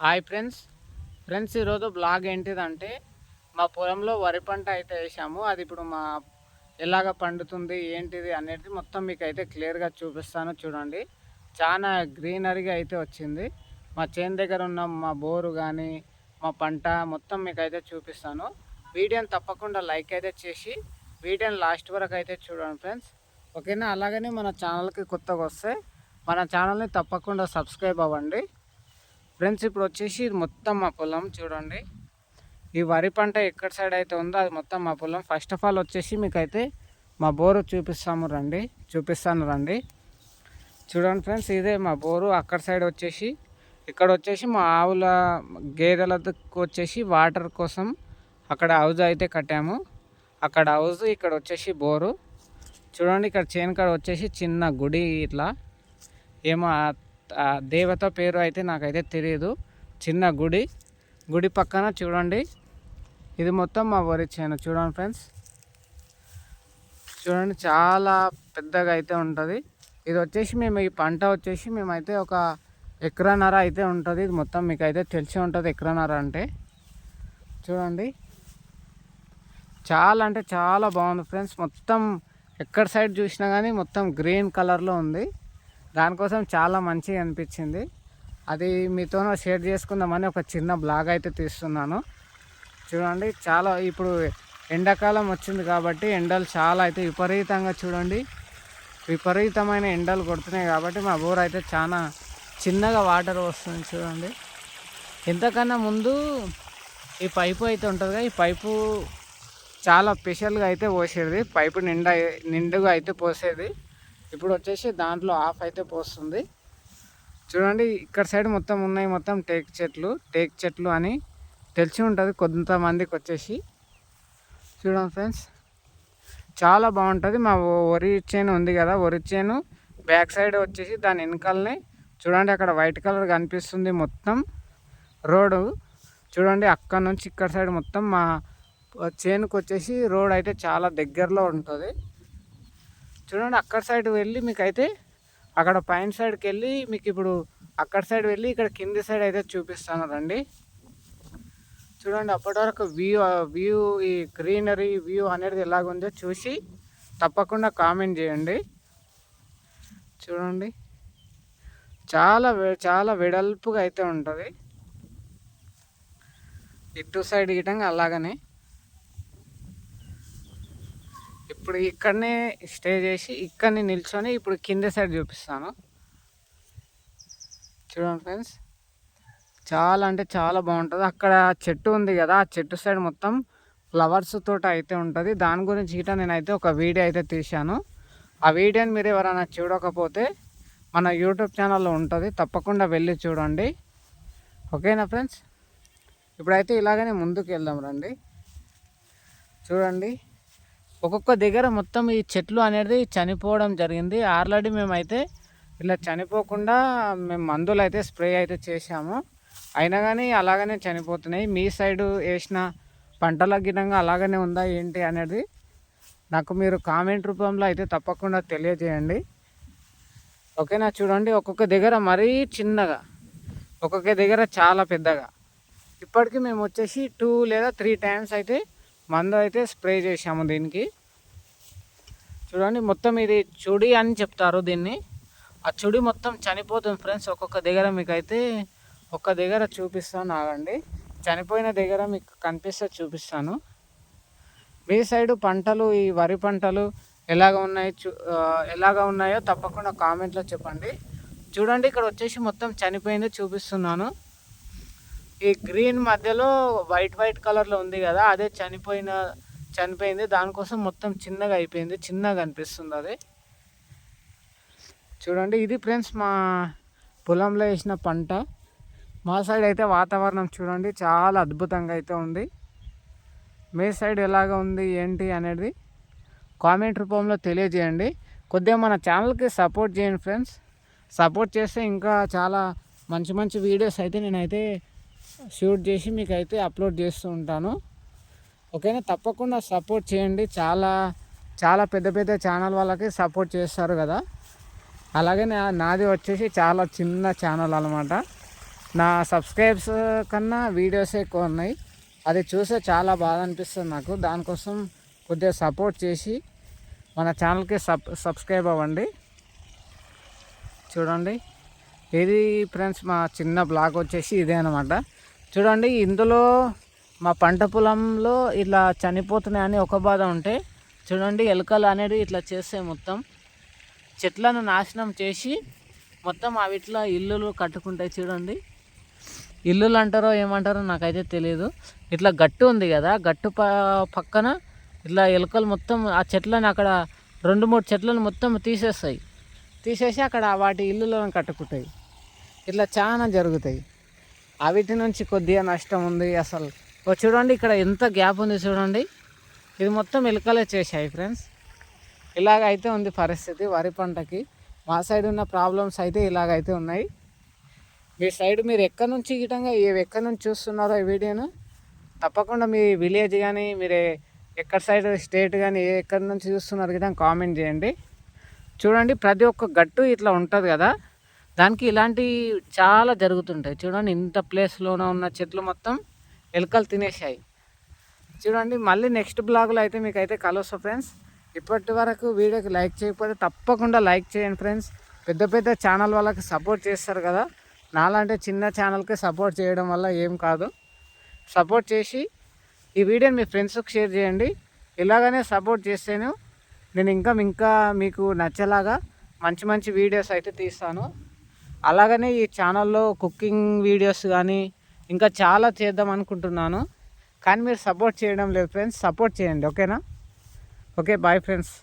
Hi friends ఈరోజు blog ఏంటిదంటే మా పొలంలో వరి పంట అయితే వేసాము. అది ఇప్పుడు ఎలాగ పండుతుంది ఏంటిది అనేది మొత్తం మీకు అయితే క్లియర్గా చూపిస్తాను. చూడండి, చాలా గ్రీనరీగా అయితే వచ్చింది. మా చేను దగ్గర ఉన్న మా బోరు కానీ మా పంట మొత్తం మీకు అయితే చూపిస్తాను. వీడియోని తప్పకుండా లైక్ అయితే చేసి వీడియోని లాస్ట్ వరకు అయితే చూడండి ఫ్రెండ్స్, ఓకేనా. అలాగనే మన ఛానల్కి కొత్తగా వస్తే మన ఛానల్ని తప్పకుండా సబ్స్క్రైబ్ అవ్వండి ఫ్రెండ్స్. ఇప్పుడు వచ్చేసి ఇది మొత్తం మా పొలం చూడండి. ఈ వరి పంట ఎక్కడ సైడ్ అయితే ఉందో అది మొత్తం మా పొలం. ఫస్ట్ ఆఫ్ ఆల్ వచ్చేసి మీకైతే మా బోరు చూపిస్తాను రండి. చూడండి ఫ్రెండ్స్, ఇదే మా బోరు. అక్కడ సైడ్ వచ్చేసి ఇక్కడ వచ్చేసి మా ఆవుల గేదెలకు వచ్చేసి వాటర్ కోసం అక్కడ హౌజ్ అయితే కట్టాము. అక్కడ హౌజ్, ఇక్కడ వచ్చేసి బోరు. చూడండి, ఇక్కడ చేను కాడ వచ్చేసి చిన్న గుడి, ఇట్లా ఏమో దేవత పేరు అయితే నాకైతే తెలియదు. చిన్న గుడి పక్కన చూడండి, ఇది మొత్తం మా వరి చేను. చూడండి ఫ్రెండ్స్, చూడండి చాలా పెద్దగా అయితే ఉంటుంది. ఇది వచ్చేసి మేము ఈ పంట వచ్చేసి మేమైతే ఒక ఎకరాన్నర అయితే ఉంటుంది. ఇది మొత్తం మీకు అయితే తెలిసి ఉంటుంది ఎకరాన్నర అంటే. చూడండి, చాలా అంటే చాలా బాగుంది ఫ్రెండ్స్. మొత్తం ఎక్కడ సైడ్ చూసినా కానీ మొత్తం గ్రీన్ కలర్లో ఉంది. దానికోసం చాలా మంచిగా అనిపించింది. అది మీతో షేర్ చేసుకుందామని ఒక చిన్న బ్లాగ్ అయితే తీస్తున్నాను. చూడండి, చాలా ఇప్పుడు ఎండాకాలం వచ్చింది కాబట్టి ఎండలు చాలా అయితే విపరీతంగా, చూడండి విపరీతమైన ఎండలు కొడుతున్నాయి కాబట్టి మా బోర్ అయితే చాలా చిన్నగా వాటర్ వస్తుంది. చూడండి, ఎంతకన్నా ముందు ఈ పైపు అయితే ఉంటుంది కదా, ఈ పైపు చాలా స్పెషల్గా అయితే పోసేది. పైపు నిండుగా అయితే పోసేది. ఇప్పుడు వచ్చేసి దాంట్లో ఆఫ్ అయితే పోస్తుంది. చూడండి, ఇక్కడ సైడ్ మొత్తం ఉన్నాయి, మొత్తం టేక్ చెట్లు అని తెలిసి ఉంటుంది కొంతమందికి వచ్చేసి. చూడండి ఫ్రెండ్స్, చాలా బాగుంటుంది. మా వరి చేను ఉంది కదా, వరి చేను బ్యాక్ సైడ్ వచ్చేసి దాని వెనకాలనే చూడండి, అక్కడ వైట్ కలర్ కనిపిస్తుంది మొత్తం రోడ్డు. చూడండి, అక్కడ నుంచి ఇక్కడ సైడ్ మొత్తం మా చేనుకు వచ్చేసి రోడ్ అయితే చాలా దగ్గరలో ఉంటుంది. చూడండి, అక్కడ సైడ్ వెళ్ళి మీకైతే అక్కడ పైన సైడ్కి వెళ్ళి మీకు ఇప్పుడు అక్కడ సైడ్ వెళ్ళి ఇక్కడ కింది సైడ్ అయితే చూపిస్తాను రండి. చూడండి, అప్పటి వరకు వ్యూ ఈ గ్రీనరీ వ్యూ అనేది ఎలాగుందో చూసి తప్పకుండా కామెంట్ చేయండి. చూడండి, చాలా వెడల్పుగా అయితే ఉంటుంది. ఇటు సైడ్ గిటంగా అలాగనే ఇప్పుడు ఇక్కడనే స్టే చేసి ఇక్కడనే నిల్చొని ఇప్పుడు కింద సైడ్ చూపిస్తాను. చూడండి ఫ్రెండ్స్, చాలా అంటే చాలా బాగుంటుంది. అక్కడ చెట్టు ఉంది కదా, ఆ చెట్టు సైడ్ మొత్తం ఫ్లవర్స్ తోట అయితే ఉంటుంది. దాని గురించి ఇట నేనైతే ఒక వీడియో అయితే తీశాను. ఆ వీడియోని మీరు ఎవరైనా చూడకపోతే మన యూట్యూబ్ ఛానల్లో ఉంటుంది, తప్పకుండా వెళ్ళి చూడండి, ఓకేనా ఫ్రెండ్స్. ఇప్పుడైతే ఇలాగనే ముందుకు వెళ్దాం రండి. చూడండి, ఒక్కొక్క దగ్గర మొత్తం ఈ చెట్లు అనేది చనిపోవడం జరిగింది. ఆల్రెడీ మేమైతే ఇలా చనిపోకుండా మేము మందులు అయితే స్ప్రే అయితే చేసాము, అయినా కానీ అలాగనే చనిపోతున్నాయి. మీ సైడు వేసిన పంటల గినంగా అలాగనే ఉందా ఏంటి అనేది నాకు మీరు కామెంట్ రూపంలో అయితే తప్పకుండా తెలియజేయండి, ఓకేనా. చూడండి, ఒక్కొక్క దగ్గర మరీ చిన్నగా, ఒక్కొక్క దగ్గర చాలా పెద్దగా. ఇప్పటికీ మేము వచ్చేసి 2 లేదా 3 టైమ్స్ అయితే మందు అయితే స్ప్రే చేసాము దీనికి. చూడండి, మొత్తం ఇది చుడి అని చెప్తారు దీన్ని. ఆ చుడి మొత్తం చనిపోతుంది ఫ్రెండ్స్. ఒక్కొక్క దగ్గర మీకైతే ఒక్క దగ్గర చూపిస్తాను, ఆగండి. చనిపోయిన దగ్గర మీకు కనిపిస్తే చూపిస్తాను. మీ సైడు పంటలు, ఈ వరి పంటలు ఎలాగ ఉన్నాయో తప్పకుండా కామెంట్లో చెప్పండి. చూడండి, ఇక్కడ వచ్చేసి మొత్తం చనిపోయింది చూపిస్తున్నాను. ఈ గ్రీన్ మధ్యలో వైట్ కలర్లో ఉంది కదా, అదే చనిపోయింది. దానికోసం మొత్తం చిన్నగా అయిపోయింది, చిన్నగా అనిపిస్తుంది అది. చూడండి, ఇది ఫ్రెండ్స్ మా పొలంలో వేసిన పంట. మా సైడ్ అయితే వాతావరణం చూడండి చాలా అద్భుతంగా అయితే ఉంది. మీ సైడ్ ఎలాగ ఉంది ఏంటి అనేది కామెంట్ రూపంలో తెలియజేయండి. కొద్దిగా మన ఛానల్కి సపోర్ట్ చేయండి ఫ్రెండ్స్. సపోర్ట్ చేస్తే ఇంకా చాలా మంచి వీడియోస్ అయితే నేనైతే షూట్ చేసి మీకు అయితే అప్లోడ్ చేస్తూ ఉంటాను, ఓకేనా. తప్పకుండా సపోర్ట్ చేయండి. చాలా పెద్ద ఛానల్ వాళ్ళకి సపోర్ట్ చేస్తారు కదా, అలాగే నాది వచ్చేసి చాలా చిన్న ఛానల్ అనమాట. నా సబ్స్క్రైబ్స్ కన్నా వీడియోస్ ఎక్కువ ఉన్నాయి. అది చూస్తే చాలా బాధ అనిపిస్తుంది నాకు. దానికోసం కొద్దిగా సపోర్ట్ చేసి మన ఛానల్కి సబ్స్క్రైబ్ అవ్వండి. చూడండి ఇది ఫ్రెండ్స్ మా చిన్న బ్లాగ్ వచ్చేసి ఇదే అనమాట. చూడండి ఇందులో మా పంట పొలంలో ఇట్లా చనిపోతున్నాయని ఒక బాధ ఉంటే, చూడండి ఎలుకలు అనేది ఇట్లా చేస్తే మొత్తం చెట్లను నాశనం చేసి మొత్తం అవి ఇట్లా ఇల్లులు కట్టుకుంటాయి. చూడండి ఇల్లులు అంటారో ఏమంటారో నాకైతే తెలియదు. ఇట్లా గట్టు ఉంది కదా, గట్టు పక్కన ఇట్లా ఎలుకలు మొత్తం ఆ చెట్లను అక్కడ 2-3 చెట్లను మొత్తం తీసేసి అక్కడ వాటి ఇల్లులను కట్టుకుంటాయి. ఇట్లా చాలా జరుగుతాయి. వీటి నుంచి కొద్దిగా నష్టం ఉంది అసలు. చూడండి ఇక్కడ ఎంత గ్యాప్ ఉంది చూడండి. ఇది మొత్తం ఎలుకలే చేశాయి ఫ్రెండ్స్. ఇలాగైతే ఉంది పరిస్థితి వరి పంటకి. మా సైడ్ ఉన్న ప్రాబ్లమ్స్ అయితే ఇలాగైతే ఉన్నాయి. మీ సైడ్ మీరు ఎక్కడి నుంచి ఎక్కడి నుంచి చూస్తున్నారో ఈ వీడియోను తప్పకుండా మీ విలేజ్ కానీ మీరు ఎక్కడ సైడ్ స్టేట్ కానీ ఎక్కడి నుంచి చూస్తున్నారు గిటంగా కామెంట్ చేయండి. చూడండి ప్రతి ఒక్క గట్టు ఇట్లా ఉంటుంది కదా, దానికి ఇలాంటి చాలా జరుగుతుంటాయి. చూడండి ఇంత ప్లేస్లోనే ఉన్న చెట్లు మొత్తం ఎలుకలు తినేసాయి. చూడండి మళ్ళీ నెక్స్ట్ బ్లాగ్లో అయితే మీకు అయితే కలుస్తా ఫ్రెండ్స్. ఇప్పటి వరకు వీడియోకి లైక్ చేయకపోతే తప్పకుండా లైక్ చేయండి ఫ్రెండ్స్. పెద్ద పెద్ద ఛానల్ వాళ్ళకి సపోర్ట్ చేస్తారు కదా, నాలాంటి చిన్న ఛానల్కి సపోర్ట్ చేయడం వల్ల ఏం కాదు. సపోర్ట్ చేసి ఈ వీడియోని మీ ఫ్రెండ్స్కి షేర్ చేయండి. ఇలాగనే సపోర్ట్ చేస్తేనే నేను ఇంకా మీకు నచ్చేలాగా మంచి మంచి వీడియోస్ అయితే తీస్తాను. అలాగనే ఈ ఛానల్లో కుకింగ్ వీడియోస్ కానీ ఇంకా చాలా చేద్దాం అనుకుంటున్నాను, కానీ మీరు సపోర్ట్ చేయడం లేదు ఫ్రెండ్స్. సపోర్ట్ చేయండి ఓకేనా. Okay bye friends.